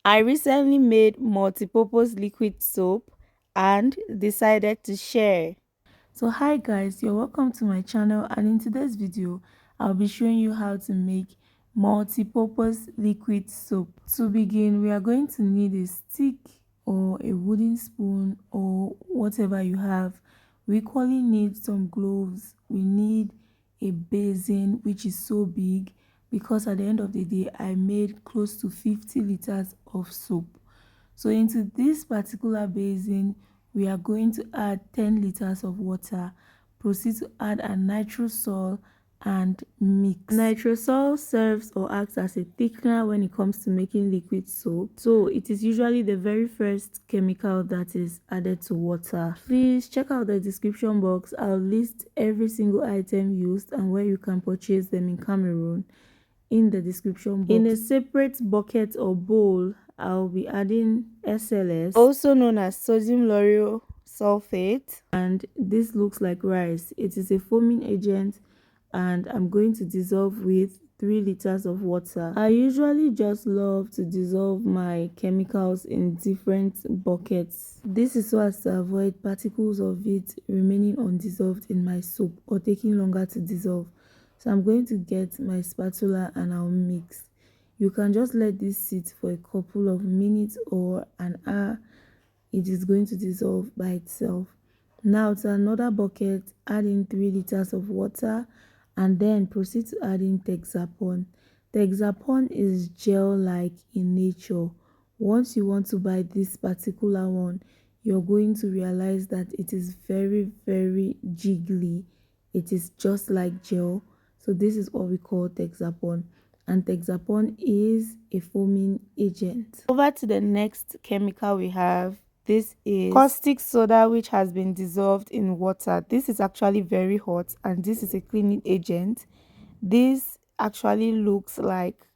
I recently made multi-purpose liquid soap and decided to share. So hi guys, you're welcome to my channel, and in today's video I'll be showing you how to make multi-purpose liquid soap. To begin, we are going to need a stick or a wooden spoon or whatever you have. We equally need some gloves. We need a basin which is so big because at the end of the day I made close to 50 liters of soap. So into this particular basin, we are going to add 10 liters of water. Proceed to add a nitrosol and mix. Nitrosol serves or acts as a thickener when it comes to making liquid soap. So it is usually the very first chemical that is added to water. Please check out the description box. I'll list every single item used and where you can purchase them in Cameroon in the description box. In a separate bucket or bowl, I'll be adding SLS, also known as sodium lauryl sulfate, and this looks like rice. It is a foaming agent and I'm going to dissolve with 3 liters of water. I usually just love to dissolve my chemicals in different buckets. This is so as to avoid particles of it remaining undissolved in my soap or taking longer to dissolve. So I'm going to get my spatula and I'll mix. You can just let this sit for a couple of minutes or an hour. It is going to dissolve by itself. Now to another bucket, add in 3 liters of water and then proceed to add in Texapon. Texapon is gel-like in nature. Once you want to buy this particular one, you're going to realize that it is very, very jiggly. It is just like gel. So this is what we call Texapon, and Texapon is a foaming agent. Over to the next chemical we have. This is caustic soda, which has been dissolved in water. This is actually very hot and this is a cleaning agent. This actually looks like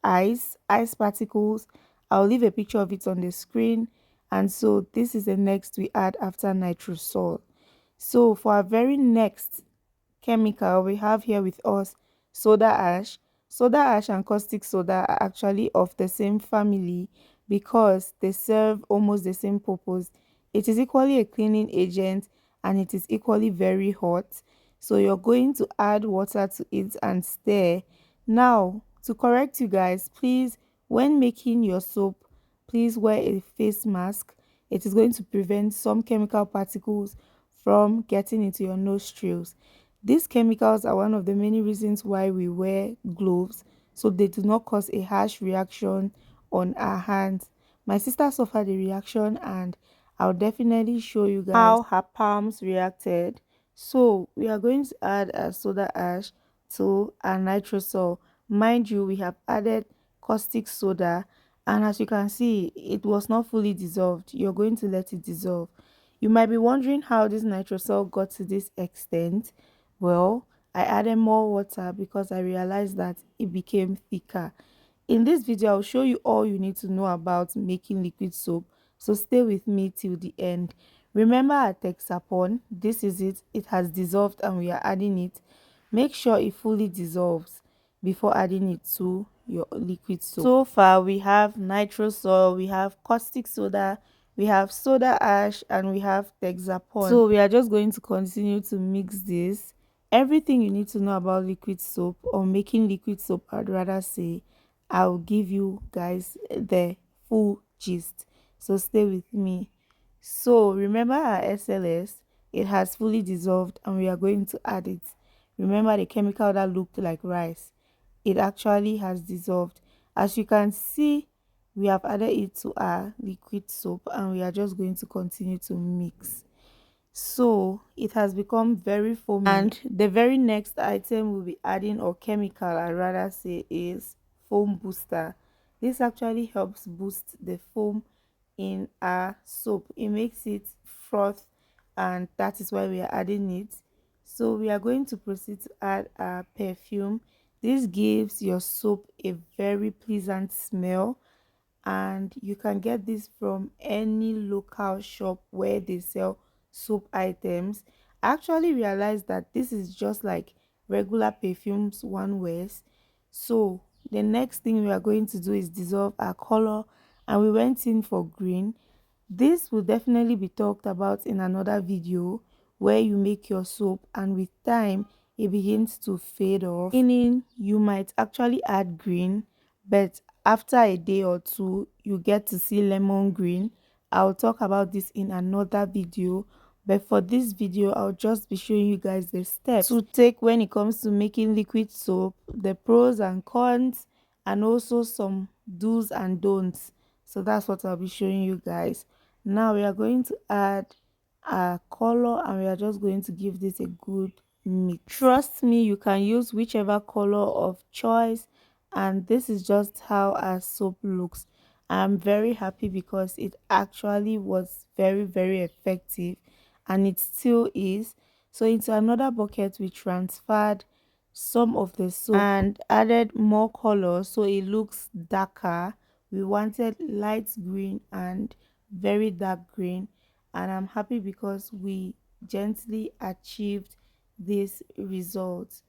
ice particles. I'll leave a picture of it on the screen. And so this is the next we add after nitrosol. So for our very next chemical, we have here with us soda ash. Soda ash and caustic soda are actually of the same family because they serve almost the same purpose. It is equally a cleaning agent and it is equally very hot. So you're going to add water to it and stir. Now, to correct you guys, please, when making your soap, please wear a face mask. It is going to prevent some chemical particles from getting into your nostrils. These chemicals are one of the many reasons why we wear gloves, so they do not cause a harsh reaction on our hands. My sister suffered a reaction and I'll definitely show you guys how her palms reacted. So we are going to add a soda ash to our nitrosol. Mind you, we have added caustic soda, and as you can see, it was not fully dissolved. You're going to let it dissolve. You might be wondering how this nitrosol got to this extent. Well, I added more water because I realized that it became thicker. In this video, I'll show you all you need to know about making liquid soap, so stay with me till the end. Remember our Texapon, this is it. It has dissolved and we are adding it. Make sure it fully dissolves before adding it to your liquid soap. So far, we have nitrosol, we have caustic soda, we have soda ash, and we have Texapon. So we are just going to continue to mix this. Everything you need to know about liquid soap, or making liquid soap I'd rather say, I'll give you guys the full gist. So stay with me. So remember our SLS, it has fully dissolved and we are going to add it. Remember the chemical that looked like rice, it actually has dissolved. As you can see, we have added it to our liquid soap and we are just going to continue to mix. So it has become very foamy, and the very next item we'll be adding, or chemical I rather say, is foam booster. This actually helps boost the foam in our soap. It makes it froth and that is why we are adding it. So we are going to proceed to add our perfume. This gives your soap a very pleasant smell, and you can get this from any local shop where they sell soap items. I actually realized that this is just like regular perfumes one wears. So the next thing we are going to do is dissolve our color and we went in for green. This will definitely be talked about in another video, where you make your soap and with time it begins to fade off, meaning you might actually add green, but after a day or two you get to see lemon green. I'll talk about this in another video, but for this video I'll just be showing you guys the steps to take when it comes to making liquid soap, the pros and cons, and also some do's and don'ts. So that's what I'll be showing you guys. Now we are going to add a color and we are just going to give this a good mix. Trust me, you can use whichever color of choice, and this is just how our soap looks. I'm very happy because it actually was very effective, and it still is. So into another bucket we transferred some of the soap and added more color so it looks darker. We wanted light green and very dark green, and I'm happy because we gently achieved this result.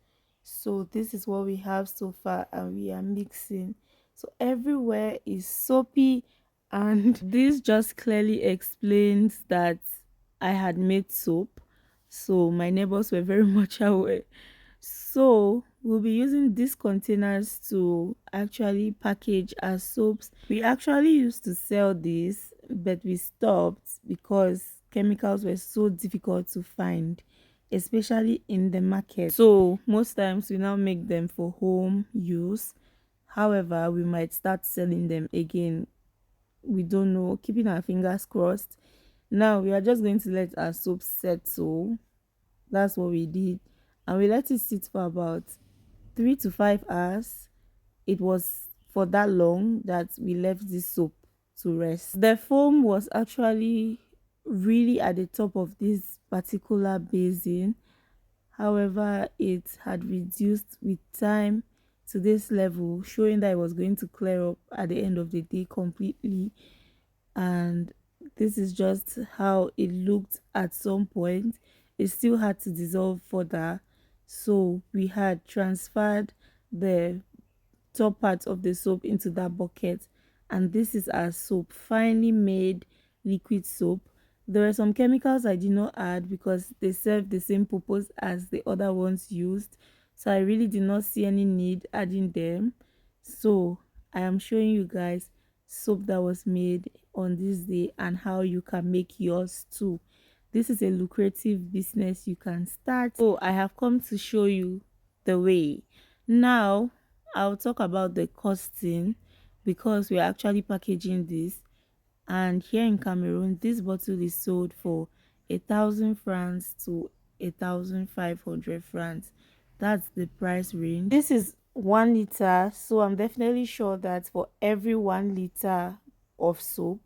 So this is what we have so far, and we are mixing, so everywhere is soapy, and this just clearly explains that I had made soap, so my neighbors were very much aware. So we'll be using these containers to actually package our soaps. We actually used to sell this, but we stopped because chemicals were so difficult to find, especially in the market. So most times we now make them for home use. However, we might start selling them again. We don't know, keeping our fingers crossed. Now we are just going to let our soap settle. That's what we did, and we let it sit for about 3 to 5 hours. It was for that long that we left this soap to rest. The foam was actually really at the top of this particular basin. However, it had reduced with time to this level, showing that it was going to clear up at the end of the day completely. And this is just how it looked at some point. It still had to dissolve further, so we had transferred the top part of the soap into that bucket, and this is our soap, finely made liquid soap. There are some chemicals I did not add because they serve the same purpose as the other ones used, so I really did not see any need adding them. So I am showing you guys soap that was made on this day and how you can make yours too. This is a lucrative business you can start. So I have come to show you the way. Now I'll talk about the costing, because we're actually packaging this, and here in Cameroon this bottle is sold for 1,000 francs to 1,500 francs. That's the price range. This is 1 liter, so I'm definitely sure that for every 1 liter of soap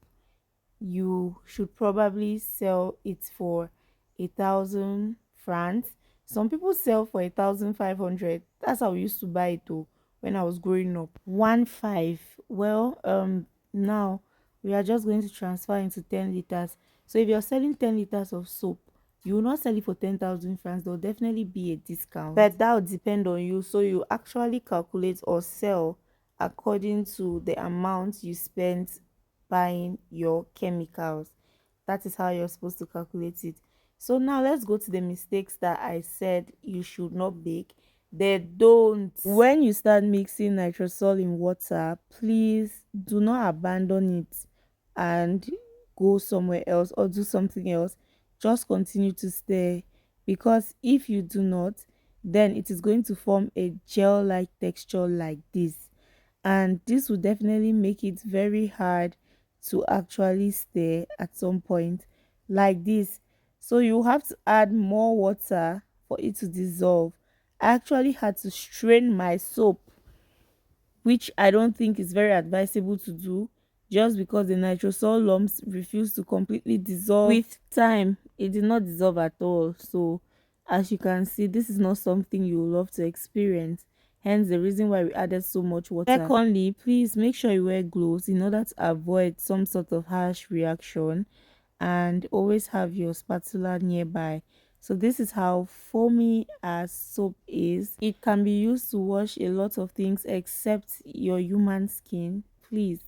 you should probably sell it for 1,000 francs. Some people sell for 1,500. That's how we used to buy it though when I was growing up. 1 5. Well, now we are just going to transfer into 10 liters. So if you're selling 10 liters of soap, you will not sell it for 10,000 francs. There will definitely be a discount, but that will depend on you. So you actually calculate or sell according to the amount you spent buying your chemicals. That is how you're supposed to calculate it. So now let's go to the mistakes that I said you should not make. They don't. When you start mixing nitrosol in water, please do not abandon it and go somewhere else or do something else. Just continue to stir, because if you do not, then it is going to form a gel like texture like this, and this will definitely make it very hard to actually stir at some point like this. So you have to add more water for it to dissolve. I actually had to strain my soap, which I don't think is very advisable to do, just because the nitrosol lumps refuse to completely dissolve. With time it did not dissolve at all, so as you can see, this is not something you will love to experience, hence the reason why we added so much water. Secondly, please make sure you wear gloves in order to avoid some sort of harsh reaction, and always have your spatula nearby. So this is how foamy our soap is. It can be used to wash a lot of things except your human skin. Please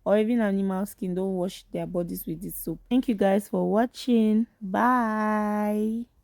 or even animal skin don't wash their bodies with this soap. Thank you guys for watching. Bye.